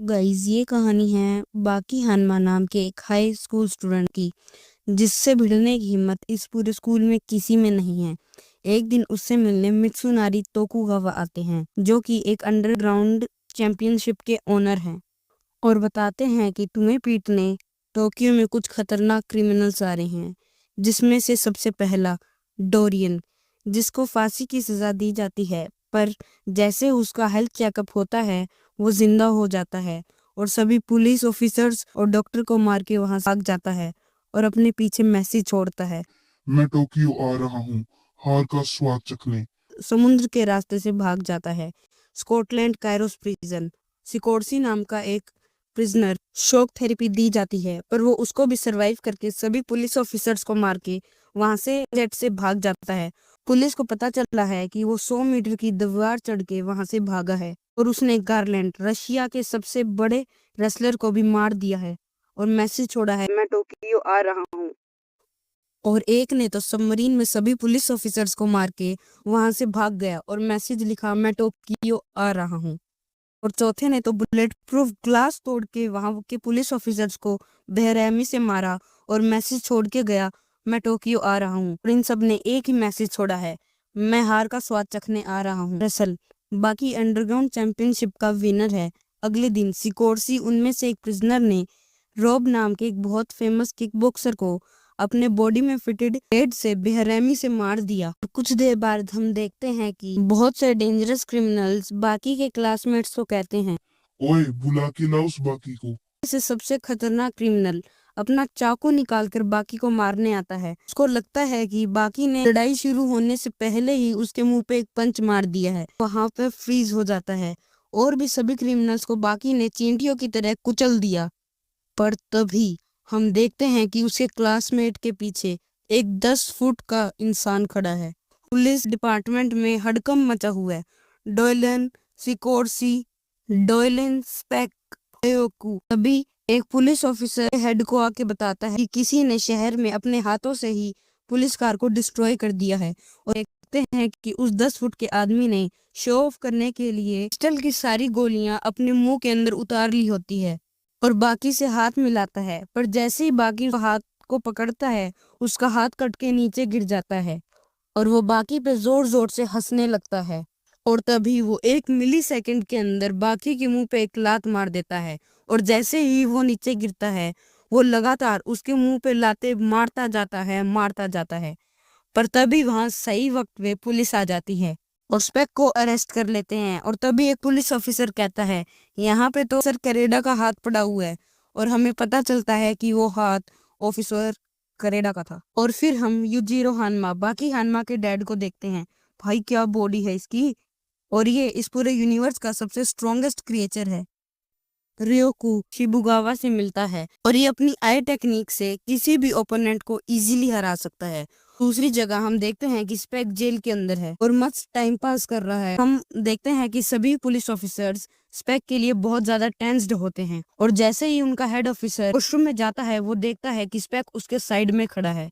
Guys ये कहानी है बाकी हानमा नाम के एक हाई स्कूल स्टूडेंट की, जिससे भिड़ने की हिम्मत इस पूरे स्कूल में किसी में नहीं है। एक दिन उससे मिलने मित्सुनारी तोकुगावा आते हैं, जो कि एक अंडरग्राउंड चैंपियनशिप के ओनर हैं, और बताते हैं कि तुम्हें पीटने टोक्यो में कुछ खतरनाक क्रिमिनल्स आ रहे हैं, जिसमें से सबसे पहला डोरियन, जिसको फांसी की सजा दी जाती है। पर जैसे उसका हेल्थ चेकअप होता है, वो जिंदा हो जाता है और सभी पुलिस ऑफिसर्स और डॉक्टर को मार के वहां भाग जाता है और अपने पीछे मैसेज छोड़ता है, मैं टोक्यो आ रहा हूँ हार का स्वाद चखने। समुद्र के रास्ते से भाग जाता है। स्कॉटलैंड कायरोस प्रिजन, सिकोर्सी नाम का एक प्रिजनर शॉक थेरेपी दी जाती है, पर वो उसको भी सरवाइव करके सभी पुलिस ऑफिसर्स को मार के वहां से जेट से भाग जाता है। पुलिस को पता चला है कि वो 100 मीटर की दीवार चढ़ के वहां से भागा है और उसने गारलैंड, रशिया के सबसे बड़े रेसलर को भी मार दिया है और मैसेज छोड़ा है, मैं टोक्यो आ रहा हूँ। और एक ने तो सबमरीन में सभी पुलिस ऑफिसर्स को मार के वहां से भाग गया और मैसेज लिखा, मैं टोक्यो आ रहा हूँ। और चौथे ने तो बुलेट प्रूफ ग्लास तोड़ के वहां के पुलिस ऑफिसर्स को बेरहमी से मारा और मैसेज छोड़ के गया, मैं टोक्यो आ रहा हूँ। और इन सब ने एक ही मैसेज छोड़ा है, मैं हार का स्वाद चखने आ रहा हूँ। दरअसल बाकी अंडरग्राउंड चैंपियनशिप का विनर है। अगले दिन सिकोर्सी उनमें से एक प्रिजनर ने रॉब नाम के एक बहुत फेमस किक बॉक्सर को अपने बॉडी में फिटेड ब्लेड से बेरहमी से मार दिया। कुछ देर बाद हम देखते हैं कि बहुत से डेंजरस क्रिमिनल्स बाकी के क्लासमेट्स को कहते हैं, ओए बुला के ला उस बाकी को। इसे सबसे खतरनाक क्रिमिनल अपना चाकू निकालकर बाकी को मारने आता है। उसको लगता है कि बाकी ने लड़ाई शुरू होने से पहले ही उसके मुंह पे एक पंच मार दिया है। वहां पे फ्रीज हो जाता है और भी सभी क्रिमिनल्स को बाकी ने चींटियों की तरह कुचल दिया। पर तभी हम देखते हैं कि उसके क्लासमेट के पीछे एक 10 फुट का इंसान खड़ा है। पुलिस डिपार्टमेंट में हड़कंप मचा हुआ है। डोयलन, सिकोर्सी, डोयलन, स्पेक, एयोकू, तभी एक पुलिस ऑफिसर हेड को आके बताता है कि किसी ने शहर में अपने हाथों से ही पुलिस कार को डिस्ट्रॉय कर दिया है। और देखते हैं कि उस 10 फुट के आदमी ने शो ऑफ करने के लिए पिस्टल की सारी गोलियां अपने मुंह के अंदर उतार ली होती है और बाकी से हाथ मिलाता है। पर जैसे ही बाकी हाथ को पकड़ता है, उसका हाथ कट के नीचे गिर जाता है और वो बाकी पे जोर जोर से हंसने लगता है। और तभी वो 1 मिली सेकंड के अंदर बाकी के मुंह पे एक लात मार देता है और जैसे ही वो नीचे गिरता है, वो लगातार उसके मुंह पे लाते मारता जाता है। पर तभी वहां सही वक्त पे पुलिस आ जाती है और स्पेक को अरेस्ट कर लेते हैं। और तभी एक पुलिस ऑफिसर कहता है, यहाँ पे तो सर करेडा का हाथ पड़ा हुआ है। और हमें पता चलता है कि वो हाथ ऑफिसर करेडा का था। और फिर हम युजीरो हानमा, बाकी हानमा के डैड को देखते हैं। भाई क्या बॉडी है इसकी, और ये इस पूरे यूनिवर्स का सबसे स्ट्रॉन्गेस्ट क्रिएचर है। रियोकू शिबुगावा से मिलता है और ये अपनी आई टेक्निक से किसी भी ओपोनेंट को इजीली हरा सकता है। दूसरी जगह हम देखते हैं कि स्पेक जेल के अंदर है और मस्त टाइम पास कर रहा है। हम देखते हैं कि सभी पुलिस ऑफिसर्स स्पेक के लिए बहुत ज्यादा टेंस्ड होते हैं और जैसे ही उनका हेड ऑफिसर वॉशरूम में जाता है, वो देखता है कि स्पेक उसके साइड में खड़ा है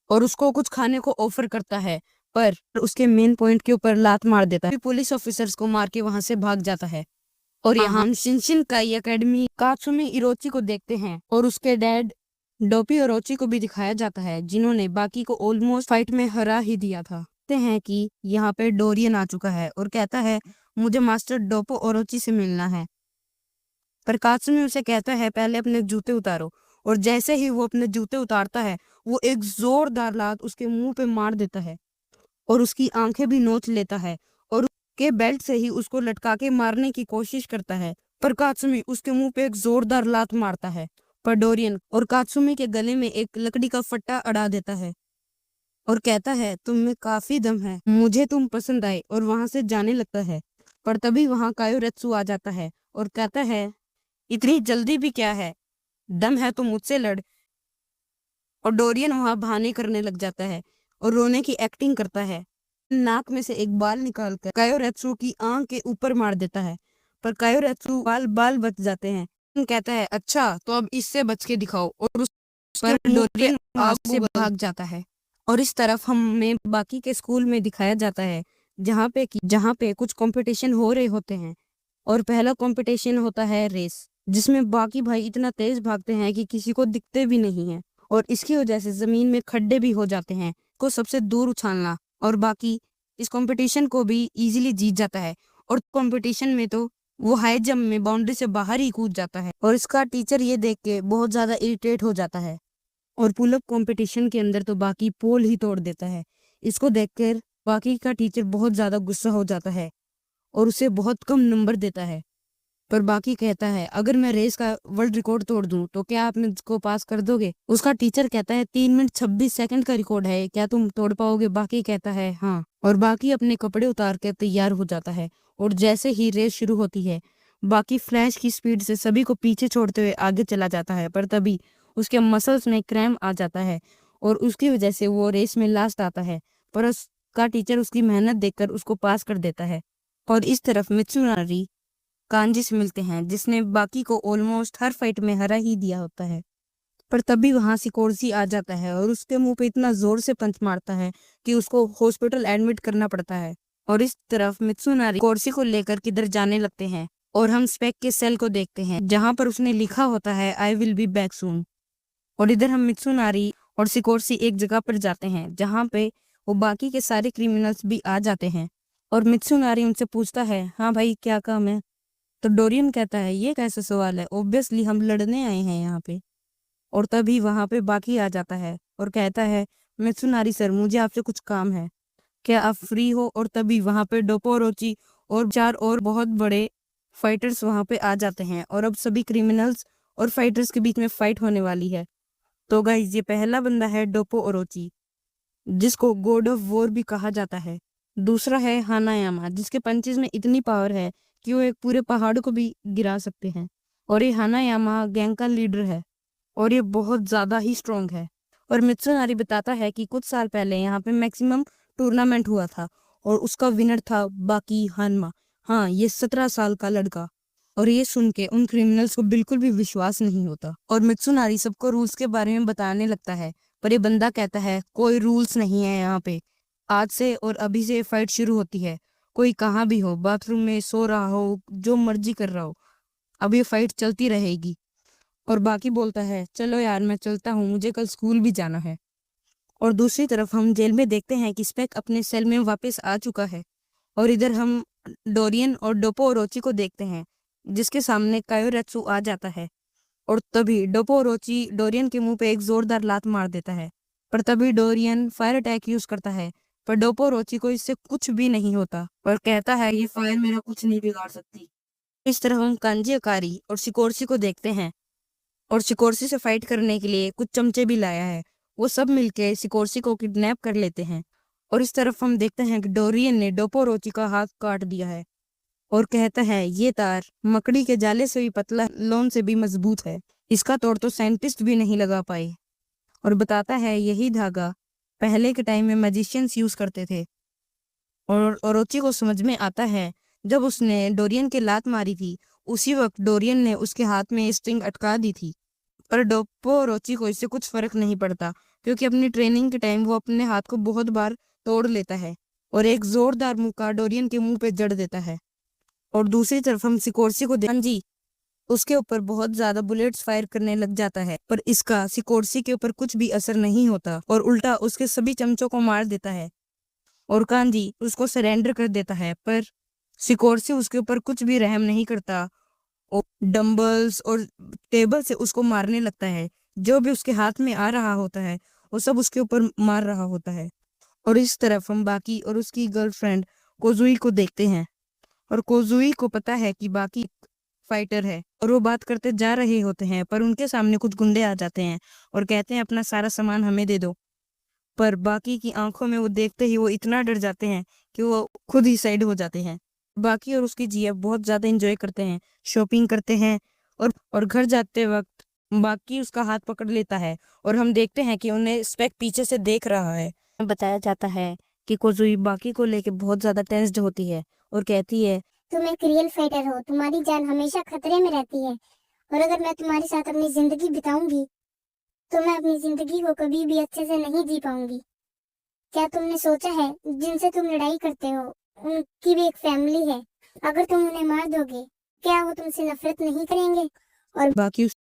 और उसको कुछ खाने को ऑफर करता है, पर उसके मेन पॉइंट के ऊपर लात मार देता है। पुलिस ऑफिसर्स को मार के वहां से भाग जाता है। और यहाँ हम शिनशिनकाई एकेडमी कात्सुमी इरोची को देखते हैं और उसके डैड डोपी ओरोची को भी दिखाया जाता है, जिन्होंने बाकी को ऑलमोस्ट फाइट में हरा ही दिया था। देखते हैं कि यहाँ पे डोरियन आ चुका है और कहता है, मुझे मास्टर डोपो ओरोची से मिलना है। पर कात्सुमी उसे कहता है, पहले अपने जूते उतारो। और जैसे ही वो अपने जूते उतारता है, वो एक जोरदार लात उसके मुंह पे मार देता है और उसकी आंखें भी नोच लेता है और उसके बेल्ट से ही उसको लटका के मारने की कोशिश करता है। पर कात्सुमी उसके मुंह पे एक जोरदार लात मारता है, पर डोरियन और कात्सुमी के गले में एक लकड़ी का फट्टा अड़ा देता है और कहता है, तुम में काफी दम है, मुझे तुम पसंद आए, और वहां से जाने लगता है। पर तभी वहां कायोरेत्सु आ जाता है और कहता है, इतनी जल्दी भी क्या है, दम है तो मुझसे लड़। और डोरियन वहां बहाने करने लग जाता है और रोने की एक्टिंग करता है। नाक में से एक बाल निकालकर कायोरेत्सु की आंख के ऊपर मार देता है, पर कायोरेत्सु बाल बाल बच जाते हैं। कहता है, अच्छा तो अब इससे बच के दिखाओ, और उस पर डोरियन वहां से भाग जाता है। और इस तरफ हमें बाकी के स्कूल में दिखाया जाता है, जहाँ पे कुछ कंपटीशन हो रहे होते हैं और पहला कंपटीशन होता है रेस। जिसमें बाकी भाई इतना तेज भागते हैं कि किसी को दिखते भी नहीं है, और इसकी वजह से जमीन में खड्डे भी हो जाते हैं को सबसे दूर उछालना। और बाकी इस कंपटीशन को भी इजीली जीत जाता है, और कंपटीशन में तो वो हाई जंप में बाउंड्री से बाहर ही कूद जाता है, और इसका टीचर ये देख के बहुत ज्यादा इरिटेट हो जाता है। और पुल अप कंपटीशन के अंदर तो बाकी पोल ही तोड़ देता है। इसको देखकर बाकी का टीचर बहुत ज्यादा गुस्सा हो जाता है और उसे बहुत कम नंबर देता है। पर बाकी कहता है, अगर मैं रेस का वर्ल्ड रिकॉर्ड तोड़ दूं तो क्या आप मुझको पास कर दोगे? उसका टीचर कहता है 3 मिनट 26 सेकंड का रिकॉर्ड है, क्या तुम तोड़ पाओगे? बाकी कहता है हाँ, और बाकी अपने कपड़े उतार के तैयार हो जाता है। और जैसे ही रेस शुरू होती है, बाकी फ्लैश की स्पीड से सभी को पीछे छोड़ते हुए आगे चला जाता है, पर तभी उसके मसल्स में क्रैम्प आ जाता है और उसकी वजह से वो रेस में लास्ट आता है। पर उसका टीचर उसकी मेहनत देखकर उसको पास कर देता है। और इस तरफ मित्सुनारी कांजी से मिलते हैं, जिसने बाकी को ऑलमोस्ट हर फाइट में हरा ही दिया होता है। पर तभी वहां सिकोर्सी आ जाता है और उसके मुंह पे इतना जोर से पंच मारता है कि उसको हॉस्पिटल एडमिट करना पड़ता है। और इस तरफ मित्सुनारी कोर्सी को लेकर किधर जाने लगते हैं, और हम स्पेक के सेल को देखते हैं जहां पर उसने लिखा होता है I will be back soon. और इधर हम मित्सुनारी और सिकोर्सी एक जगह पर जाते हैं जहां पे वो बाकी के सारे क्रिमिनल्स भी आ जाते हैं। और मित्सुनारी उनसे पूछता है, हाँ भाई क्या काम है? तो डोरियन कहता है, ये कैसा सवाल है, ऑब्वियसली हम लड़ने आए हैं यहाँ पे। और तभी वहां पे बाकी आ जाता है और कहता है, मित्सुनारी सर मुझे आपसे कुछ काम है, क्या आप फ्री हो? और तभी वहां पे डोपोरोची और 4 और बहुत बड़े फाइटर्स वहां पे आ जाते हैं, और अब सभी क्रिमिनल्स और फाइटर्स के बीच में फाइट होने वाली है। तो गाइस, ये पहला बंदा है डोपो ओरोची, जिसको गॉड ऑफ वॉर भी कहा जाता है। दूसरा है हानायामा, जिसके पंचेस में इतनी पावर है कि वो एक पूरे पहाड़ को भी गिरा सकते हैं। और ये हानायामा गैंग का लीडर है और ये बहुत ज्यादा ही स्ट्रांग है। और मित्सुनारी बताता है कि कुछ साल पहले यहाँ पे मैक्सिमम टूर्नामेंट हुआ था और उसका विनर था बाकी हानमा। हाँ, ये 17 साल का लड़का। और ये सुन के उन क्रिमिनल्स को बिल्कुल भी विश्वास नहीं होता, और मित्सुनारी सबको रूल्स के बारे में बताने लगता है। पर ये बंदा कहता है, कोई रूल्स नहीं है यहाँ पे, आज से और अभी से फाइट शुरू होती है। कोई कहाँ भी हो, बाथरूम में सो रहा हो, जो मर्जी कर रहा हो, अब ये फाइट चलती रहेगी। और बाकी बोलता है, चलो यार मैं चलता हूँ, मुझे कल स्कूल भी जाना है। और दूसरी तरफ हम जेल में देखते हैं कि स्पेक अपने सेल में वापस आ चुका है। और इधर हम डोरियन और डोपो ओरोची को देखते हैं, जिसके सामने कायोरेत्सु आ जाता है। और तभी डोपो ओरोची डोरियन के मुंह पे एक जोरदार लात मार देता है। पर तभी डोरियन फायर अटैक यूज करता है, पर डोपो ओरोची को इससे कुछ भी नहीं होता और कहता है, ये फायर मेरा कुछ नहीं बिगाड़ सकती। इस तरह हम कांजी अकारी और सिकोर्सी को देखते हैं, और सिकोर्सी से फाइट करने के लिए कुछ चमचे भी लाया है। वो सब मिलके सिकोर्सी को किडनैप कर लेते हैं। और इस तरफ हम देखते हैं कि डोरियन ने डोपोरोची का हाथ काट दिया है और कहता है, ये तार मकड़ी के जाले से भी पतला, लोन से भी मजबूत है, इसका तोड़ तो साइंटिस्ट भी नहीं लगा पाए। और बताता है, यही धागा पहले के टाइम में मैजिशियंस यूज करते थे। और ओरोची को समझ में आता है, जब उसने डोरियन के लात मारी थी उसी वक्त डोरियन ने उसके हाथ में स्ट्रिंग अटका दी थी। पर डोप्पो ओरोची को इससे कुछ फर्क नहीं पड़ता, क्योंकि अपनी ट्रेनिंग के टाइम वो अपने हाथ को बहुत बार तोड़ लेता है और एक जोरदार मुक्का डोरियन के मुंह पे जड़ देता है। और दूसरी तरफ हम सिकोर्सी को हाँ जी, उसके ऊपर बहुत ज्यादा बुलेट्स फायर करने लग जाता है, पर इसका सिकोर्सी के ऊपर कुछ भी असर नहीं होता और उल्टा उसके सभी चमचों को मार देता है। और कांजी उसको सरेंडर कर देता है, पर सिकोर्सी उसके ऊपर कुछ भी रहम नहीं करता और डंबल्स और टेबल से उसको मारने लगता है। जो भी उसके हाथ में आ रहा होता है वो सब उसके ऊपर मार रहा होता है। और इस तरफ हम बाकी और उसकी गर्लफ्रेंड कोजुई को देखते हैं, और कोजुई को पता है कि बाकी फाइटर है और वो बात करते जा रहे होते हैं, पर उनके सामने कुछ गुंडे आ जाते हैं और कहते हैं, अपना सारा सामान हमें दे दो। पर बाकी की आंखों में वो देखते ही वो इतना डर जाते हैं कि वो खुद ही साइड हो जाते हैं। बाकी और उसकी जिया बहुत ज्यादा एंजॉय करते हैं, शॉपिंग करते हैं, और घर जाते वक्त बाकी उसका हाथ पकड़ लेता है और हम देखते हैं कि उन्हें स्पेक पीछे से देख रहा है। बताया जाता है कि कोजुई बाकी को लेके बहुत ज्यादा टेंस्ड होती है और कहती है, तुम एक रियल फाइटर हो, तुम्हारी जान हमेशा खतरे में रहती है, और अगर मैं तुम्हारे साथ अपनी जिंदगी बिताऊंगी तो मैं अपनी जिंदगी को कभी भी अच्छे से नहीं जी पाऊंगी। क्या तुमने सोचा है, जिनसे तुम लड़ाई करते हो उनकी भी एक फैमिली है, अगर तुम उन्हें मार दोगे क्या वो तुमसे नफरत नहीं करेंगे? और बाकी उस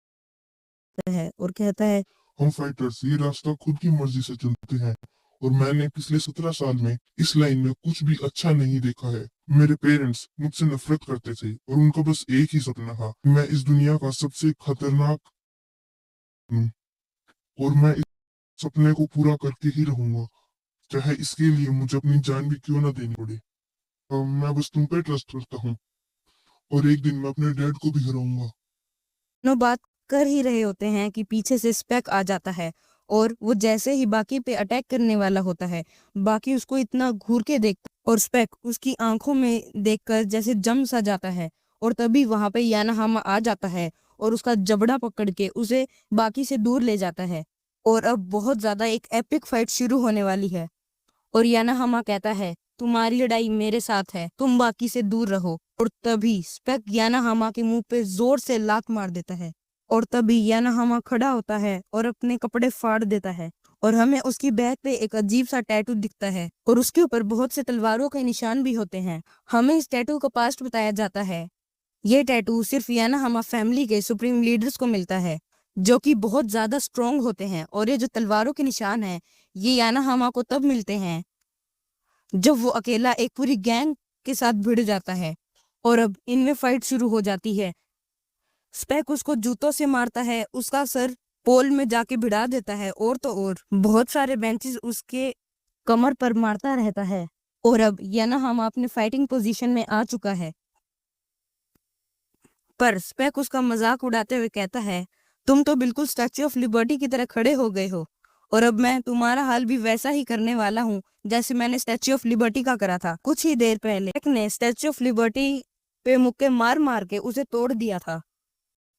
है और कहता है हम फाइटर्स ये रास्ता खुद की मर्जी से चुनते हैं और मैंने पिछले 17 साल में इस लाइन में कुछ भी अच्छा नहीं देखा है। मेरे पेरेंट्स मुझसे नफरत करते थे और उनका बस एक ही सपना था, मैं इस दुनिया का सबसे खतरनाक हूँ और मैं इस सपने को पूरा करके ही रहूंगा, चाहे इसके लिए मुझे अपनी जान भी क्यों ना देनी पड़े। मैं बस तुम पे ट्रस्ट करता हूँ और एक दिन मैं अपने डैड को भी हराऊंगा। दोनों बात कर ही रहे होते हैं कि पीछे से स्पेक आ जाता है और वो जैसे ही बाकी पे अटैक करने वाला होता है, बाकी उसको इतना घूर के देखता और स्पेक उसकी आंखों में देखकर जैसे जम सा जाता है। और तभी वहां पे यानाहामा आ जाता है और उसका जबड़ा पकड़ के उसे बाकी से दूर ले जाता है। और अब बहुत ज्यादा एक एपिक फाइट शुरू होने वाली है और यानाहामा कहता है तुम्हारी लड़ाई मेरे साथ है, तुम बाकी से दूर रहो। और तभी स्पेक यानाहामा के मुंह पे जोर से लात मार देता है और तभी यानाहामा खड़ा होता है और अपने कपड़े फाड़ देता है और हमें उसकी बैक पे एक अजीब सा टैटू दिखता है और उसके ऊपर बहुत से तलवारों के निशान भी होते हैं। हमें इस टैटू का पास्ट बताया जाता है। ये टैटू सिर्फ यानाहामा फैमिली के सुप्रीम लीडर्स को मिलता है जो कि बहुत ज्यादा स्ट्रॉन्ग होते हैं। और ये जो तलवारों के निशान हैं ये यानाहामा को तब मिलते हैं जब वो अकेला एक पूरी गैंग के साथ भिड़ जाता है। और अब इनमें फाइट शुरू हो जाती है। स्पेक उसको जूतों से मारता है, उसका सर पोल में जाके भिड़ा देता है और तो और बहुत सारे बेंचेस उसके कमर पर मारता रहता है। और अब यानाहामा अपने फाइटिंग पोजीशन में आ चुका है, पर स्पेक उसका मजाक उड़ाते हुए कहता है तुम तो बिल्कुल स्टैच्यू ऑफ लिबर्टी की तरह खड़े हो गए हो और अब मैं तुम्हारा हाल भी वैसा ही करने वाला हूँ जैसे मैंने स्टैच्यू ऑफ लिबर्टी का करा था। कुछ ही देर पहले स्पेक ने स्टैच्यू ऑफ लिबर्टी पे मुक्के मार मार के उसे तोड़ दिया था।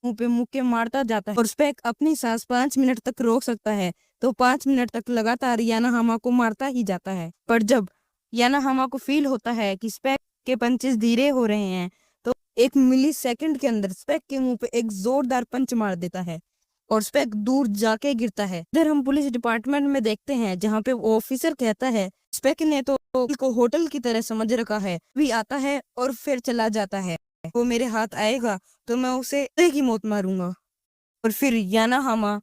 मुंह पे मुक्के मारता जाता है और स्पेक अपनी सांस 5 मिनट तक रोक सकता है तो 5 मिनट तक लगातार यानाहामा को मारता ही जाता है। पर जब यानाहामा को फील होता है कि स्पेक के पंचेस धीरे हो रहे हैं तो 1 मिली सेकंड के अंदर स्पेक के मुंह पे एक जोरदार पंच मार देता है और स्पेक दूर जाके गिरता है। इधर हम पुलिस डिपार्टमेंट में देखते हैं जहाँ पे वो ऑफिसर कहता है स्पेक ने तो को होटल की तरह समझ रखा है, भी आता है और फिर चला जाता है, वो मेरे हाथ आएगा तो मैं उसे की मौत मारूंगा। और फिर यानाहामा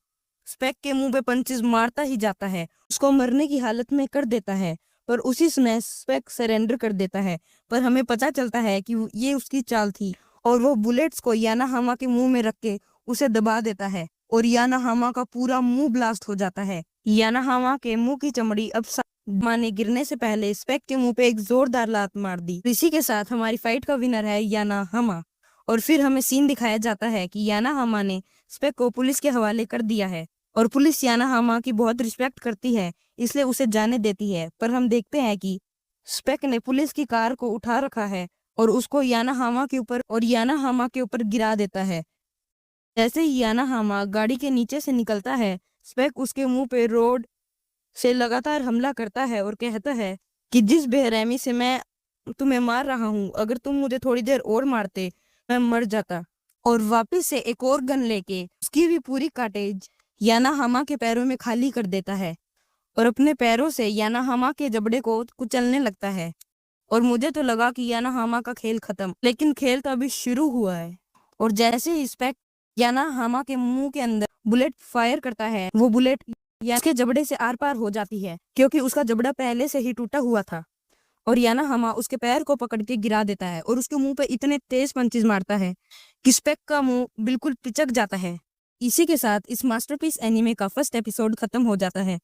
स्पेक के मुंह पे पंचेस मारता ही जाता है, उसको मरने की हालत में कर देता है। पर उसी समय स्पेक सरेंडर कर देता है, पर हमें पता चलता है कि ये उसकी चाल थी और वो बुलेट्स को यानाहामा के मुंह में रख के उसे दबा देता है और यानाहामा का पूरा मुंह ब्लास्ट हो जाता है। यानाहामा के मुंह की चमड़ी अब माने गिरने से पहले स्पेक के मुंह पे एक जोरदार लात मार दी। इसी के साथ हमारी फाइट का विनर है यानाहामा। और फिर हमें सीन दिखाया जाता है कि यानाहामा ने स्पेक को पुलिस के हवाले कर दिया है और पुलिस यानाहामा की बहुत रिस्पेक्ट करती है इसलिए उसे जाने देती है। पर हम देखते हैं कि स्पेक ने पुलिस की कार को उठा रखा है और उसको यानाहामा के ऊपर गिरा देता है। जैसे ही यानाहामा गाड़ी के नीचे से निकलता है स्पेक उसके मुंह पे रोड से लगातार हमला करता है और कहता है कि जिस बेरहमी से मैं तुम्हें मार रहा हूँ अगर तुम मुझे थोड़ी देर और मारते मैं मर जाता। और वापस से एक और गन लेके उसकी भी पूरी काटेज यानाहामा के पैरों में खाली कर देता है और अपने पैरों से यानाहामा के जबड़े को कुचलने लगता है। और मुझे तो लगा कि यानाहामा का खेल खत्म, लेकिन खेल तो अभी शुरू हुआ है। और जैसे ही स्पेक यानाहामा के मुंह के अंदर बुलेट फायर करता है वो बुलेट उसके जबड़े से आर पार हो जाती है क्योंकि उसका जबड़ा पहले से ही टूटा हुआ था। और यानाहामा उसके पैर को पकड़ के गिरा देता है और उसके मुंह पे इतने तेज पंचेस मारता है कि स्पेक का मुंह बिल्कुल पिचक जाता है। इसी के साथ इस मास्टरपीस एनीमे का फर्स्ट एपिसोड खत्म हो जाता है।